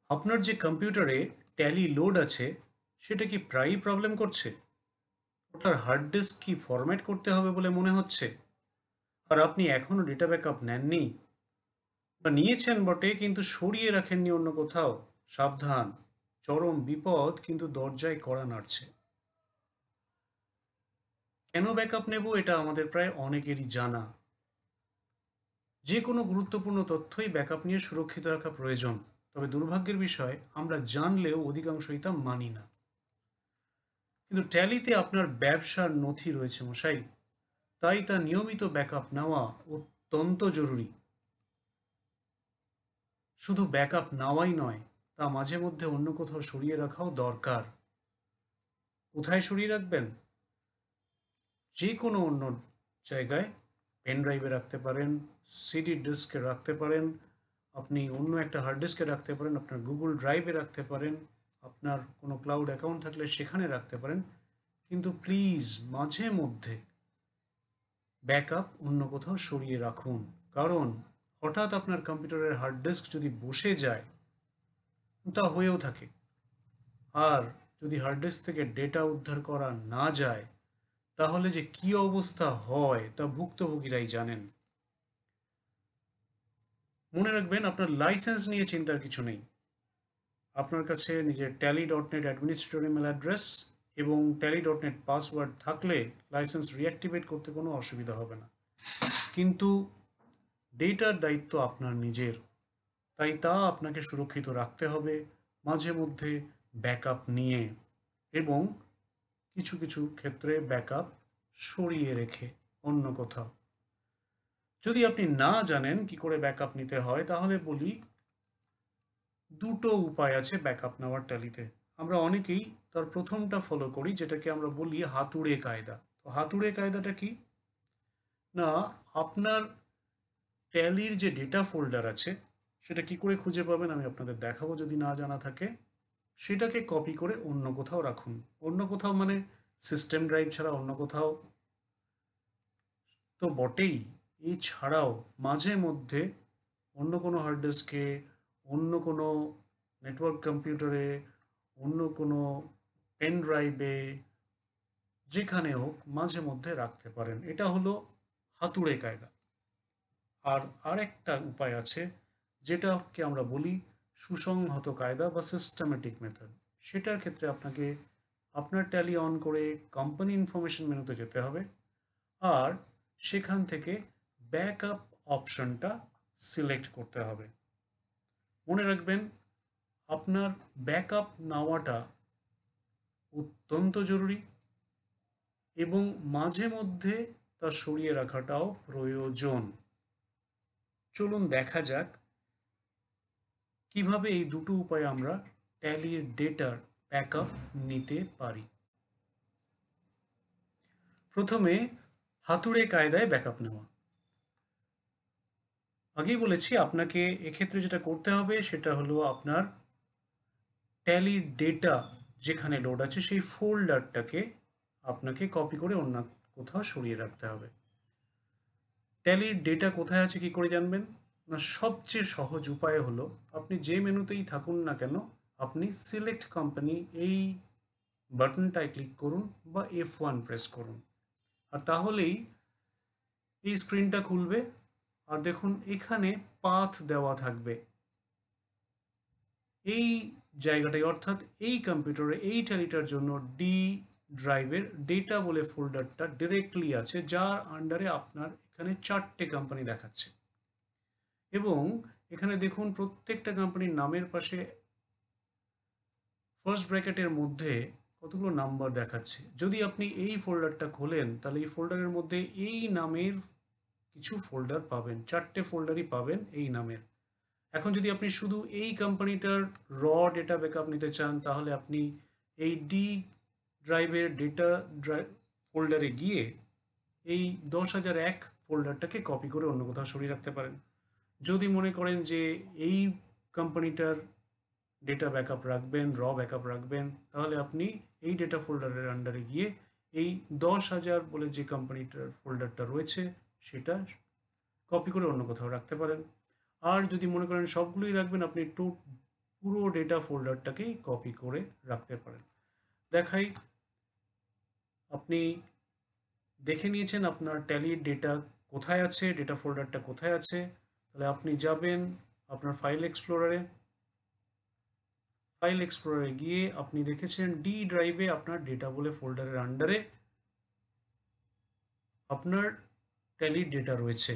আপনার যে কম্পিউটারে ট্যালি লোড আছে সেটা কি প্রায়ই প্রবলেম করছে? ওটার হার্ড ডিস্ক কি ফরম্যাট করতে হবে বলে মনে হচ্ছে? আর আপনি এখনো ডেটা ব্যাকআপ নেননি বা নিয়েছেন বটে কিন্তু সরিয়ে রাখেননি অন্য কোথাও? সাবধান, চরম বিপদ কিন্তু দরজায় কড়া নাড়ছে। কেন ব্যাকআপ নেব এটা আমাদের প্রায় অনেকেরই জানা। যে কোনো গুরুত্বপূর্ণ তথ্যই ব্যাকআপ নিয়ে সুরক্ষিত রাখা প্রয়োজন। তবে দুর্ভাগ্যের বিষয় আমরা জানলেও অধিকাংশই তা মানি না। কিন্তু ট্যালিতে আপনার ব্যবসার নথি রয়েছে মশাই, তাই তা নিয়মিত ব্যাকআপ নেওয়া অত্যন্ত জরুরি। শুধু ব্যাকআপ নেওয়াই নয়, তা মাঝে মধ্যে অন্য কোথাও সরিয়ে রাখাও দরকার। কোথায় সরিয়ে রাখবেন? যে কোনো অন্য জায়গায়। পেন ড্রাইভে রাখতে পারেন, সিডি ডিস্কে রাখতে পারেন, আপনি অন্য একটা হার্ড ডিস্কে রাখতে পারেন, আপনার গুগল ড্রাইভে রাখতে পারেন, আপনার কোনো ক্লাউড অ্যাকাউন্ট থাকলে সেখানে রাখতে পারেন। কিন্তু প্লিজ মাঝে মধ্যে ব্যাকআপ অন্য কোথাও সরিয়ে রাখুন। কারণ হঠাৎ আপনার কম্পিউটারের হার্ড ডিস্ক যদি বসে যায়, তা হয়েও থাকে, আর যদি হার্ড ডিস্ক থেকে ডেটা উদ্ধার করা না যায়, তাহলে যে কি অবস্থা হয় তা ভুক্তভোগীরাই জানেন। মনে রাখবেন, আপনার লাইসেন্স নিয়ে চিন্তার কিছু নেই। আপনার কাছে নিজের tally.net অ্যাডমিনিস্ট্রেটর ইমেল অ্যাড্রেস এবং tally.net পাসওয়ার্ড থাকলে লাইসেন্স রিঅ্যাক্টিভেট করতে কোনো অসুবিধা হবে না। কিন্তু ডেটার দায়িত্ব আপনার নিজের, তাই তা আপনাকে সুরক্ষিত রাখতে হবে, মাঝে মধ্যে ব্যাকআপ নিয়ে, এবং কিছু কিছু ক্ষেত্রে ব্যাকআপ সরিয়ে রেখে অন্য কোথাও। যদি আপনি না জানেন কি করে ব্যাকআপ নিতে হয়, তাহলে বলি দুটো উপায় আছে ব্যাকআপ নেওয়ার ট্যালিতে। আমরা অনেকেই তার প্রথমটা ফলো করি, যেটাকে আমরা বলি হাতুড়ে কায়দা। তো হাতুড়ে কায়দাটা কি? না, আপনার ট্যালির যে ডেটা ফোল্ডার আছে সেটা কি করে খুঁজে পাবেন আমি আপনাদের দেখাবো, যদি না জানা থাকে। সেটাকে কপি করে অন্য কোথাও রাখুন। অন্য কোথাও মানে সিস্টেম ড্রাইভ ছাড়া অন্য কোথাও তো বটেই, এছাড়াও মাঝে মধ্যে অন্য কোনো হার্ড ডিস্কে, অন্য কোনো নেটওয়ার্ক কম্পিউটারে, অন্য কোনো পেন ড্রাইভে, যেখানে হোক মাঝে মধ্যে রাখতে পারেন। এটা হলো হাতুড়ে কায়দা। আর আরেকটা উপায় আছে, যেটাকে আমরা বলি সুসংহত কায়দা বা সিস্টেমেটিক মেথড। সেটার ক্ষেত্রে আপনাকে আপনার ট্যালি অন করে কোম্পানি ইনফরমেশন মেনুতে যেতে হবে, আর সেখান থেকে ব্যাকআপ অপশনটা সিলেক্ট করতে হবে। মনে রাখবেন, আপনার ব্যাকআপ নেওয়াটা অত্যন্ত জরুরি এবং মাঝে মধ্যে তা সরিয়ে রাখাটাও প্রয়োজন। চলুন দেখা যাক কিভাবে এই দুটো উপায়ে আমরা ট্যালির ডেটার ব্যাকআপ নিতে পারি। প্রথমে হাতুড়ে কায়দায় ব্যাকআপ নেওয়া। আগেই বলেছি আপনাকে এক্ষেত্রে যেটা করতে হবে সেটা হলো আপনার ট্যালির ডেটা যেখানে লোড আছে সেই ফোল্ডারটাকে আপনাকে কপি করে অন্য কোথাও সরিয়ে রাখতে হবে। ট্যালির ডেটা কোথায় আছে কি করে জানবেন? না, সবচেয়ে সহজ উপায় হলো আপনি যে মেনুতেই থাকুন না কেন, আপনি সিলেক্ট কোম্পানি এই বাটনটায় ক্লিক করুন বা F1 প্রেস করুন, আর তাহলেই এই স্ক্রিনটা খুলবে। আর দেখুন এখানে পাথ দেওয়া থাকবে। এই জায়গাটায় অর্থাৎ এই কম্পিউটারে এই ট্যালিটার জন্য ডি ড্রাইভের ডেটা বলে ফোল্ডারটা ডিরেক্টলি আছে, যার আন্ডারে আপনার এখানে 4টে কোম্পানি দেখাচ্ছে। এবং এখানে দেখুন প্রত্যেকটা কোম্পানির নামের পাশে ফার্স্ট ব্র্যাকেটের মধ্যে কতগুলো নাম্বার দেখাচ্ছে। যদি আপনি এই ফোল্ডারটা খোলেন তাহলে এই ফোল্ডারের মধ্যে এই নামের কিছু ফোল্ডার পাবেন, 4টে ফোল্ডারই পাবেন এই নামের। এখন যদি আপনি শুধু এই কোম্পানিটার ডেটা ব্যাকআপ নিতে চান, তাহলে আপনি এই ডি ড্রাইভের ডেটা ফোল্ডারে গিয়ে এই 10,001 ফোল্ডারটাকে কপি করে অন্য কোথাও সরিয়ে রাখতে পারেন। যদি মনে করেন যে এই কোম্পানিটার ডেটা ব্যাকআপ রাখবেন, ব্যাকআপ রাখবেন, তাহলে আপনি এই ডেটা ফোল্ডারের আন্ডারে গিয়ে এই 10,000 বলে যে কোম্পানিটার ফোল্ডারটা রয়েছে সেটা কপি করে অন্য কোথাও রাখতে পারেন। আর যদি মনে করেন সবগুলোই রাখবেন, আপনি পুরো ডেটা ফোল্ডারটাকেই কপি করে রাখতে পারেন। দেখাই, আপনি দেখে নিয়েছেন আপনার ট্যালির ডেটা কোথায় আছে, ডেটা ফোল্ডারটা কোথায় আছে। তাহলে আপনি যাবেন আপনার ফাইল এক্সপ্লোরারে গিয়ে আপনি দেখেছেন ডি ড্রাইভে আপনার ডেটা বলে ফোল্ডারের আন্ডারে আপনার ট্যালির ডেটা রয়েছে।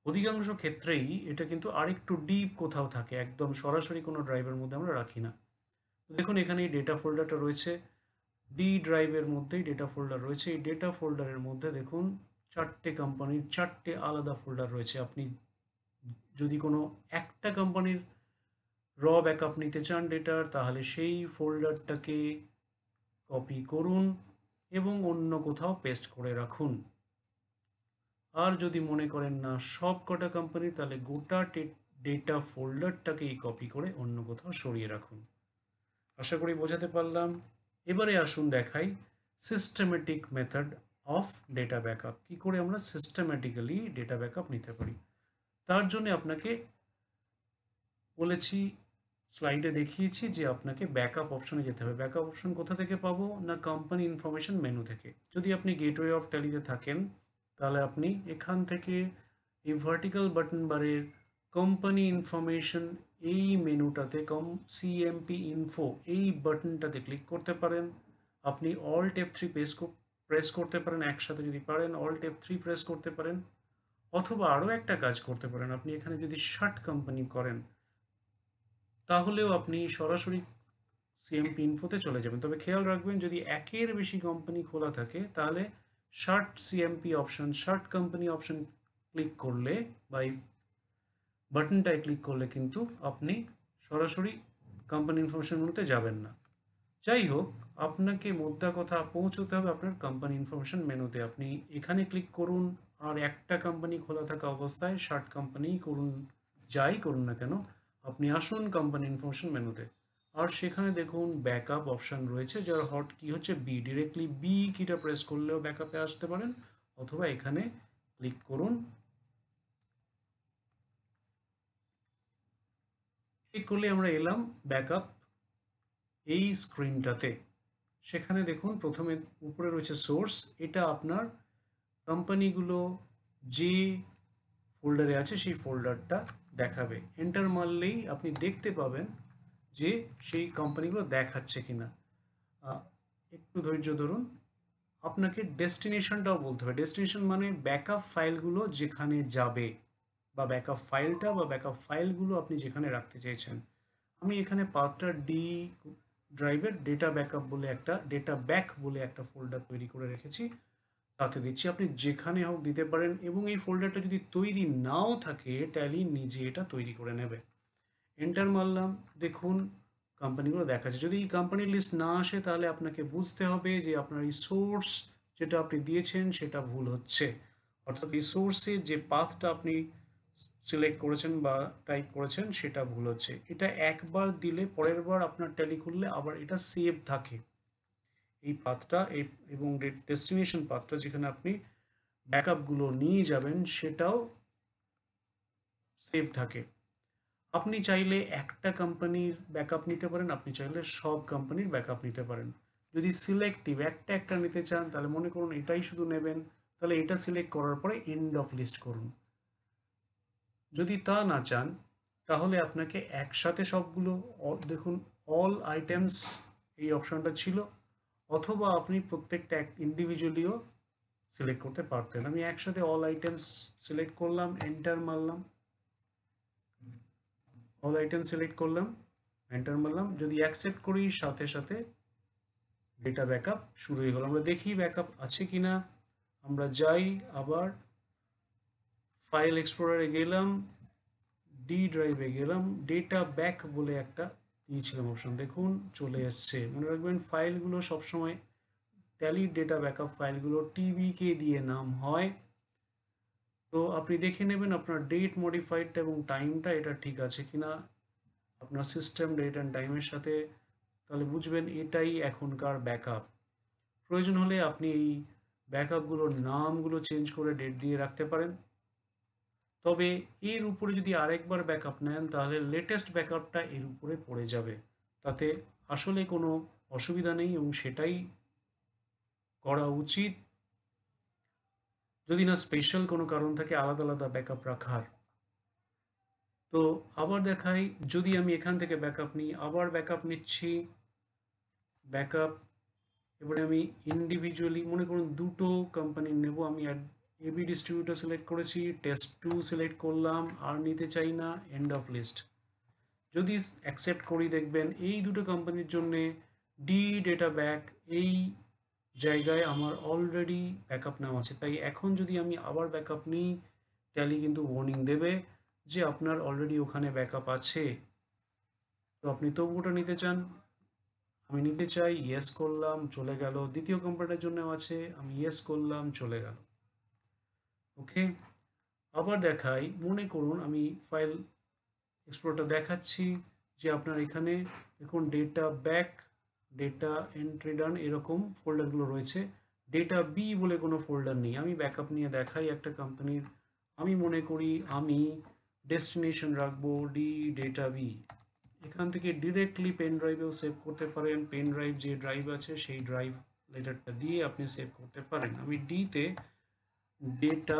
অধিকাংশ ক্ষেত্রেই এটা কিন্তু আরেকটু ডিপ কোথাও থাকে, একদম সরাসরি কোনো ড্রাইভের মধ্যে আমরা রাখি না। দেখুন এখানে এই ডেটা ফোল্ডারটা রয়েছে, ডি ড্রাইভের মধ্যেই ডেটা ফোল্ডার রয়েছে। এই ডেটা ফোল্ডারের মধ্যে দেখুন 4টে কোম্পানির 4টে আলাদা ফোল্ডার রয়েছে। আপনি যদি কোনো একটা কোম্পানির র ব্যাকআপ নিতে চান ডেটার, তাহলে সেই ফোল্ডারটাকে কপি করুন এবং অন্য কোথাও পেস্ট করে রাখুন। আর যদি মনে করেন না সব কটা কোম্পানির, তাহলে গোটা ডেটা ফোল্ডারটাকেই কপি করে অন্য কোথাও সরিয়ে রাখুন। আশা করি বোঝাতে পারলাম। এবারে আসুন দেখাই systematic method of data backup, কি করে আমরা সিস্টেমেটিক্যালি ডেটা ব্যাকআপ নিতে পারি। তার জন্য আপনাকে বলেছি, স্লাইডে দেখিয়েছি যে আপনাকে ব্যাকআপ অপশনে যেতে হবে। ব্যাকআপ অপশন কোথা থেকে পাবো না, কোম্পানি ইনফরমেশন মেনু থেকে। যদি আপনি গেটওয়ে অফ ট্যালিতে থাকেন, তাহলে আপনি এখান থেকে এই ভার্টিক্যাল বাটন বারের কোম্পানি ইনফরমেশন এই মেনুটাতে সিএমপি ইনফো এই বাটনটাতে ক্লিক করতে পারেন। আপনি অল্ট F3 প্রেস করতে পারেন, একসাথে যদি পারেন অল্ট F3 প্রেস করতে পারেন, অথবা আরও একটা কাজ করতে পারেন। আপনি এখানে যদি শার্ট কোম্পানি করেন, তাহলেও আপনি সরাসরি সিএমপি ইনফোতে চলে যাবেন। তবে খেয়াল রাখবেন, যদি একের বেশি কোম্পানি খোলা থাকে, তাহলে শার্ট কোম্পানি অপশন ক্লিক করলে বা এই বাটনটায় ক্লিক করলে কিন্তু আপনি সরাসরি কোম্পানি ইনফরমেশন মেনুতে যাবেন না। যাই হোক, আপনাকে মোদ্দা কথা পৌঁছতে হবে আপনার কোম্পানি ইনফরমেশন মেনুতে। আপনি এখানে ক্লিক করুন, আর একটা কোম্পানি খোলা থাকা অবস্থায় শার্ট কোম্পানি করুন, যাই করুন না কেন, আপনি আসুন কোম্পানি ইনফরমেশন মেনুতে। আর সেখানে দেখুন ব্যাকআপ অপশন রয়েছে, যার হট কি হচ্ছে বি। ডিরেক্টলি বি কিটা প্রেস করলেও ব্যাকআপে আসতে পারেন, অথবা এখানে ক্লিক করুন। ক্লিক করলে আমরা এলাম ব্যাকআপ এই স্ক্রিনটাতে। সেখানে দেখুন প্রথমে উপরে রয়েছে সোর্স, এটা আপনার কোম্পানিগুলো যে ফোল্ডারে আছে সেই ফোল্ডারটা দেখাবে। এন্টার মারলেই আপনি দেখতে পাবেন যে সেই কোম্পানিগুলো দেখাচ্ছে কিনা। একটু ধৈর্য ধরুন, আপনাকে ডেস্টিনেশনটাও বলতে হবে। ডেস্টিনেশন মানে ব্যাকআপ ফাইলগুলো যেখানে যাবে, বা ব্যাকআপ ফাইলটা বা ব্যাকআপ ফাইলগুলো আপনি যেখানে রাখতে চাইছেন। আমি এখানে পাথটা ডি ড্রাইভের ডেটা ব্যাক বলে একটা ফোল্ডার তৈরি করে রেখেছি, তাতে দিচ্ছি। আপনি যেখানে হোক দিতে পারেন, এবং এই ফোল্ডারটা যদি তৈরি নাও থাকে, ট্যালি নিজে এটা তৈরি করে নেবে। এন্টার মারলাম, দেখুন কোম্পানিগুলো দেখাচ্ছে। যদি এই কোম্পানির লিস্ট না আসে, তাহলে আপনাকে বুঝতে হবে যে আপনার এই সোর্স যেটা আপনি দিয়েছেন সেটা ভুল হচ্ছে। অর্থাৎ এই সোর্সে যে পাথটা আপনি সিলেক্ট করেছেন বা টাইপ করেছেন সেটা ভুল হচ্ছে। এটা একবার দিলে পরের বার আপনার ট্যালি খুললে আবার এটা সেভ থাকে, এই পাথটা এবং ডেস্টিনেশন পাথটা যেখানে আপনি ব্যাকআপগুলো নিয়ে যাবেন সেটাও সেভ থাকে। আপনি চাইলে একটা কোম্পানির ব্যাকআপ নিতে পারেন, আপনি চাইলে সব কোম্পানির ব্যাকআপ নিতে পারেন। যদি সিলেক্টিভ একটা নিতে চান, তাহলে মনে করুন এটাই শুধু নেবেন, তাহলে এটা সিলেক্ট করার পরে এন্ড অফ লিস্ট করুন। যদি তা না চান, তাহলে আপনাকে একসাথে সবগুলো দেখুন অল আইটেমস এই অপশনটা ছিল, অথবা আপনি প্রত্যেকটা ইন্ডিভিজুয়ালিও সিলেক্ট করতে পারতেন। আমি একসাথে অল আইটেমস সিলেক্ট করলাম, এন্টার মারলাম, অল আইটেম সিলেক্ট করলাম, এন্টার মারলাম। যদি অ্যাকসেপ্ট করি, সাথে সাথে ডেটা ব্যাকআপ শুরু হয়ে গেল। আমরা দেখি ব্যাকআপ আছে কিনা। আমরা যাই আবার ফাইল এক্সপ্লোরারে গেলাম, ডি ড্রাইভে গেলাম, ডেটা ব্যাক বলে একটা দিয়েছিলাম অপশন, দেখুন চলে এসছে। মনে রাখবেন ফাইলগুলো সবসময় ট্যালি ডেটা ব্যাকআপ ফাইলগুলো টিবিকে দিয়ে নাম হয়। তো আপনি দেখে নেবেন আপনার ডেট মডিফাইডটা এবং টাইমটা এটা ঠিক আছে কিনা আপনার সিস্টেম ডেট অ্যান্ড টাইমের সাথে, তাহলে বুঝবেন এটাই এখনকার ব্যাকআপ। প্রয়োজন হলে আপনি এই ব্যাকআপগুলোর নামগুলো চেঞ্জ করে ডেট দিয়ে রাখতে পারেন। তবে এর উপরে যদি আরেকবার ব্যাকআপ নেন তাহলে লেটেস্ট ব্যাকআপটা এর উপরে পড়ে যাবে, তাতে আসলে কোনো অসুবিধা নেই এবং সেটাই করা উচিত, যদি না স্পেশাল কোনো কারণ থাকে আলাদা আলাদা ব্যাকআপ রাখার। তো আবার দেখাই, যদি আমি এখান থেকে ব্যাকআপ নিই, আবার ব্যাকআপ নিচ্ছি, ব্যাকআপ এবারে আমি ইন্ডিভিজুয়ালি মনে করুন দুটো কোম্পানির নেব, আমি এবি ডিস্ট্রিবিউটর সিলেক্ট করেছি, টেস্ট2 সিলেক্ট করলাম, আর নিতে চাই না, এন্ড অফ লিস্ট। যদি অ্যাকসেপ্ট করি দেখবেন এই দুটো কোম্পানির জন্য ডি ডেটা ব্যাক এই জায়গায় আমার অলরেডি ব্যাকআপ নেওয়া আছে, তাই এখন যদি আমি আবার ব্যাকআপ নিই ট্যালি কিন্তু ওয়ার্নিং দেবে যে আপনার অলরেডি ওখানে ব্যাকআপ আছে। তো আপনি তবু ওটা নিতে চান, আমি নিতে চাই, ইয়েস করলাম, চলে গেল। দ্বিতীয় কোম্পানির জন্য আছে, আমি ইয়েস করলাম, চলে গেল। ওকে, আবার দেখাই, মনে করুন আমি ফাইল এক্সপ্লোরটা দেখাচ্ছি যে আপনার এখানে দেখুন ডেটা ব্যাক, ডেটা এন্ট্রি ডান এরকম ফোল্ডারগুলো রয়েছে, ডেটা বি বলে কোনো ফোল্ডার নেই। আমি ব্যাকআপ নিয়ে দেখাই একটা কোম্পানির, আমি মনে করি আমি ডেস্টিনেশন রাখবো ডি ডেটা বি। এখান থেকে ডিরেক্টলি পেন ড্রাইভেও সেভ করতে পারেন, পেন ড্রাইভ যে ড্রাইভ আছে সেই ড্রাইভ লেটারটা দিয়ে আপনি সেভ করতে পারেন। আমি ডিতে ডেটা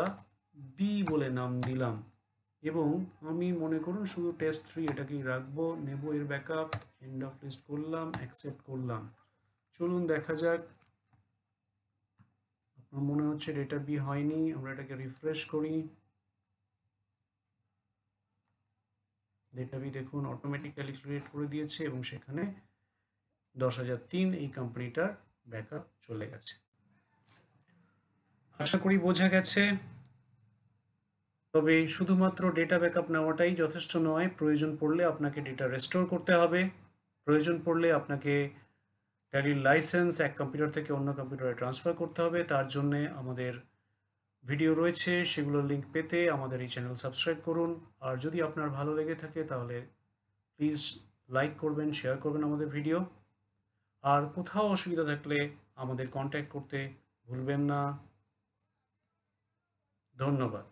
বি বলে নাম দিলাম এবং আমি মনে করুন শুধু টেস্ট3 এটাকেই রাখবো, নেব এর ব্যাকআপ, এন্ড অফ লিস্ট করলাম, অ্যাকসেপ্ট করলাম। চলুন দেখা যাক, আপনার মনে হচ্ছে ডেটা বি হয়নি, আমরা এটাকে রিফ্রেশ করি। ডেটা বি দেখুন অটোমেটিক্যালি ক্রিয়েট করে দিয়েছে এবং সেখানে 10,003 এই কোম্পানিটার ব্যাকআপ চলে গেছে। আশা করি বোঝা গেছে। তবে শুধুমাত্র ডেটা ব্যাকআপ নেওয়াটাই যথেষ্ট নয়, প্রয়োজন পড়লে আপনাকে ডেটা রেস্টোর করতে হবে, প্রয়োজন পড়লে আপনাকে ট্যালির লাইসেন্স এক কম্পিউটার থেকে অন্য কম্পিউটারে ট্রান্সফার করতে হবে। তার জন্যে আমাদের ভিডিও রয়েছে, সেগুলোর লিঙ্ক পেতে আমাদের এই চ্যানেল সাবস্ক্রাইব করুন। আর যদি আপনার ভালো লেগে থাকে তাহলে প্লিজ লাইক করবেন, শেয়ার করবেন আমাদের ভিডিও। আর কোথাও অসুবিধা থাকলে আমাদের কন্ট্যাক্ট করতে ভুলবেন না। ধন্যবাদ।